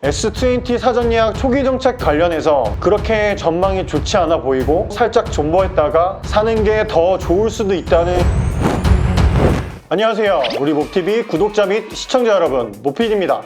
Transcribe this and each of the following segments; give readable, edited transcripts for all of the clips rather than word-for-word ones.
S20 사전 예약 초기 정책 관련해서 그렇게 전망이 좋지 않아 보이고 살짝 존버했다가 사는 게 더 좋을 수도 있다는. 안녕하세요, 우리 몹TV 구독자 및 시청자 여러분, 몹PD입니다.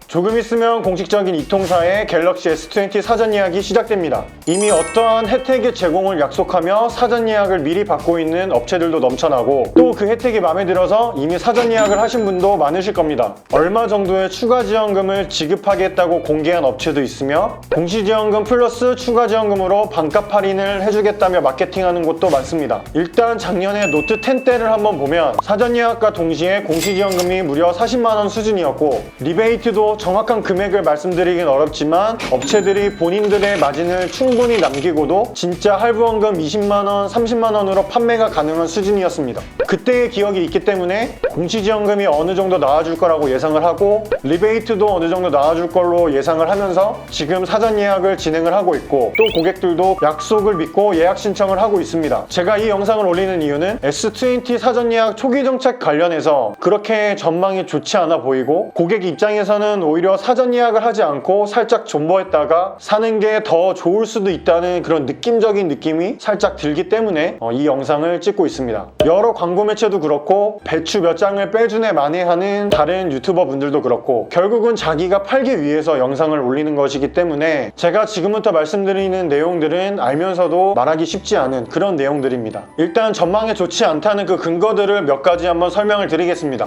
조금 있으면 공식적인 이 통사의 갤럭시 S20 사전 예약이 시작됩니다. 이미 어떠한 혜택의 제공을 약속하며 사전 예약을 미리 받고 있는 업체들도 넘쳐나고, 또 그 혜택이 마음에 들어서 이미 사전 예약을 하신 분도 많으실 겁니다. 얼마 정도의 추가 지원금을 지급하겠다고 공개한 업체도 있으며, 공시지원금 플러스 추가 지원금으로 반값 할인을 해주겠다며 마케팅하는 곳도 많습니다. 일단 작년에 노트 10대를 한번 보면 사전 예약과 동시에 공시지원금이 무려 40만원 수준이었고, 리베이트도 정확한 금액을 말씀드리긴 어렵지만 업체들이 본인들의 마진을 충분히 남기고도 진짜 할부원금 20만원, 30만원으로 판매가 가능한 수준이었습니다. 그때의 기억이 있기 때문에 공시지원금이 어느 정도 나와줄 거라고 예상을 하고, 리베이트도 어느 정도 나와줄 걸로 예상을 하면서 지금 사전 예약을 진행을 하고 있고, 또 고객들도 약속을 믿고 예약 신청을 하고 있습니다. 제가 이 영상을 올리는 이유는 S20 사전 예약 초기 정책 관련해서 그렇게 전망이 좋지 않아 보이고, 고객 입장에서는 오히려 사전 예약을 하지 않고 살짝 존버했다가 사는 게 더 좋을 수도 있다는 그런 느낌적인 느낌이 살짝 들기 때문에 이 영상을 찍고 있습니다. 여러 광고 매체도 그렇고, 배추 몇 장을 빼주네 만회하는 다른 유튜버 분들도 그렇고, 결국은 자기가 팔기 위해서 영상을 올리는 것이기 때문에 제가 지금부터 말씀드리는 내용들은 알면서도 말하기 쉽지 않은 그런 내용들입니다. 일단 전망에 좋지 않다는 그 근거들을 몇 가지 한번 설명을 드리겠습니다.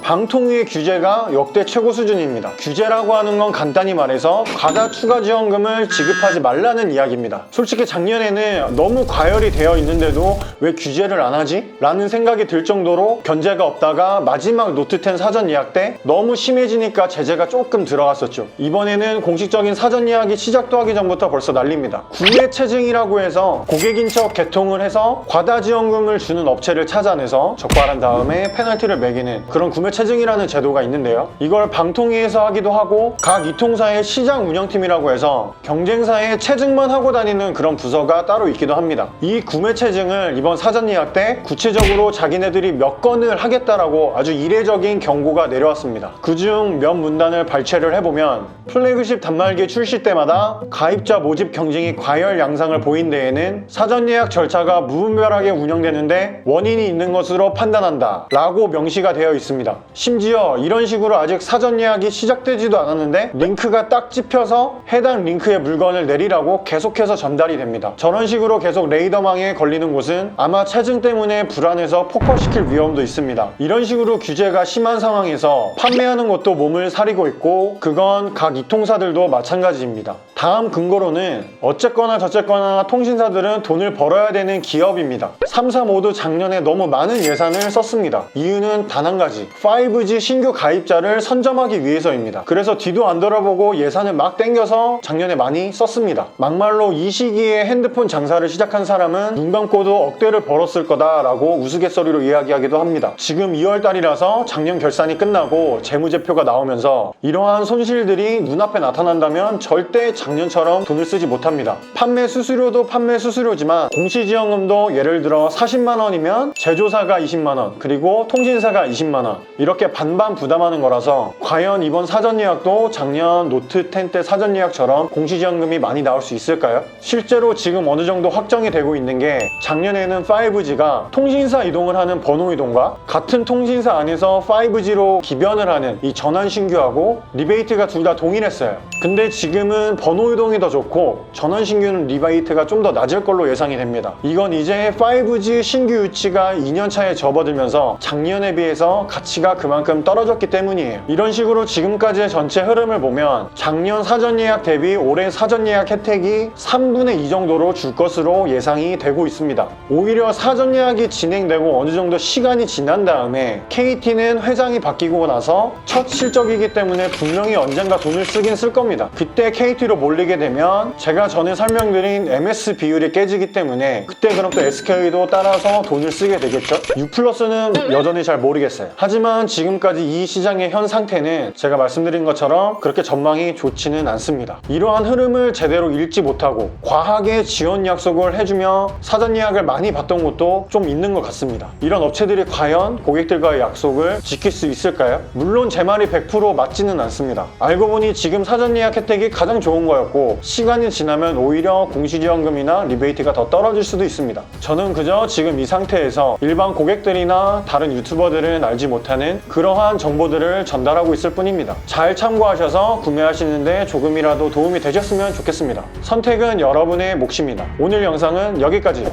방통위의 규제가 역대 최고 수준입니다. 규제라고 하는 건 간단히 말해서 과다 추가 지원금을 지급하지 말라는 이야기입니다. 솔직히 작년에는 너무 과열이 되어 있는데도 왜 규제를 안 하지? 라는 생각이 들 정도로 견제가 없다가 마지막 노트 10 사전 예약 때 너무 심해지니까 제재가 조금 들어갔었죠. 이번에는 공식적인 사전 예약이 시작도 하기 전부터 벌써 난립니다. 구매 체증이라고 해서 고객인 척 개통을 해서 과다 지원금을 주는 업체를 찾아내서 적발한 다음에 페널티를 매기는 그런 구매 체증이라는 제도가 있는데요. 이걸 방통위에서 하기도 하고, 각 이통사의 시장 운영팀이라고 해서 경쟁사의 체증만 하고 다니는 그런 부서가 따로 있기도 합니다. 이 구매 체증을 이번 사전 예약 때 구체적으로 자기네들이 몇 건을 하겠다라고 아주 이례적인 경고가 내려왔습니다. 그중 몇 문단을 발췌를 해보면, 플래그십 단말기 출시 때마다 가입자 모집 경쟁이 과열 양상을 보인 데에는 사전 예약 절차가 무분별하게 운영되는데 원인이 있는 것으로 판단한다 라고 명시가 되어 있습니다. 심지어 이런 식으로 아직 사전 예약이 시작되지도 않았는데 링크가 딱 찍혀서 해당 링크의 물건을 내리라고 계속해서 전달이 됩니다. 저런 식으로 계속 레이더망에 걸리는 곳은 아마 체증 때문에 불안해서 폭파시킬 위험도 있습니다. 이런 식으로 규제가 심한 상황에서 판매하는 것도 몸을 사리고 있고, 그건 각 이통사들도 마찬가지입니다. 다음 근거로는 어쨌거나 저쨌거나 통신사들은 돈을 벌어야 되는 기업입니다. 3사 모두 작년에 너무 많은 예산을 썼습니다. 이유는 단 한 가지, 5G 신규 가입자를 선점하기 위해서입니다. 그래서 뒤도 안 돌아보고 예산을 막 땡겨서 작년에 많이 썼습니다. 막말로 이 시기에 핸드폰 장사를 시작한 사람은 눈 감고도 억대를 벌었을 거다라고 우스갯소리로 이야기하기도 합니다. 지금 2월달이라서 작년 결산이 끝나고 재무제표가 나오면서 이러한 손실들이 눈앞에 나타난다면 절대 작년처럼 돈을 쓰지 못합니다. 판매 수수료도 판매 수수료지만 공시지원금도 예를 들어 40만원이면 제조사가 20만원, 그리고 통신사가 20만원, 이렇게 반반 부담하는 거라서 과연 이번 사전 예약도 작년 노트 10 때 사전 예약처럼 공시지원금이 많이 나올 수 있을까요? 실제로 지금 어느 정도 확정이 되고 있는 게, 작년에는 5G가 통신사 이동을 하는 번호 이동과 같은 통신사 안에서 5G로 기변을 하는 이 전환 신규하고 리베이트가 둘 다 동일했어요. 근데 지금은 번호 이동이 더 좋고 전환 신규는 리베이트가 좀 더 낮을 걸로 예상이 됩니다. 이건 이제 5G 신규 유치가 2년 차에 접어들면서 작년에 비해서 가치가 그만큼 떨어졌기 때문이에요. 이런 식으로 지금까지의 전체 흐름을 보면 작년 사전 예약 대비 올해 사전 예약 혜택이 3분의 2 정도로 줄 것으로 예상이 되고 있습니다. 오히려 사전 예약이 진행되고 어느 정도 시간이 지난 다음에 KT는 회장이 바뀌고 나서 첫 실적이기 때문에 분명히 언젠가 돈을 쓰긴 쓸 겁니다. 그때 KT로 몰리게 되면 제가 전에 설명드린 MS 비율이 깨지기 때문에 그때 그럼 또 SK도 따라서 돈을 쓰게 되겠죠. U+는 여전히 잘 모르겠어요. 하지만 지금까지 이 시장의 현 상태는 제가 말씀드린 것처럼 그렇게 전망이 좋지는 않습니다. 이러한 흐름을 제대로 읽지 못하고 과하게 지원 약속을 해주며 사전 예약을 많이 받던 곳도 좀 있는 것 같습니다. 이런 업체들이 과연 고객들과의 약속을 지킬 수 있을까요? 물론 제 말이 100% 맞지는 않습니다. 알고 보니 지금 사전 예약 혜택이 가장 좋은 거였고 시간이 지나면 오히려 공시지원금이나 리베이트가 더 떨어질 수도 있습니다. 저는 그저 지금 이 상태에서 일반 고객들이나 다른 유튜버들은 알지 못하는 그러한 정보들을 전달하고 있을 뿐입니다. 잘 참고하셔서 구매하시는데 조금이라도 도움이 되셨으면 좋겠습니다. 선택은 여러분의 몫입니다. 오늘 영상은 여기까지.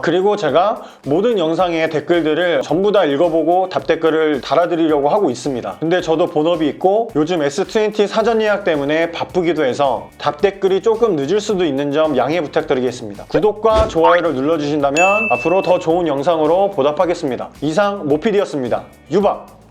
그리고 제가 모든 영상의 댓글들을 전부 다 읽어보고 답댓글을 달아드리려고 하고 있습니다. 근데 저도 본업이 있고 요즘 S20 사전 예약 때문에 바쁘기도 해서 답댓글이 조금 늦을 수도 있는 점 양해 부탁드리겠습니다. 구독과 좋아요를 눌러주신다면 앞으로 더 좋은 영상으로 보답하겠습니다. 이상 모피디였습니다. 유바!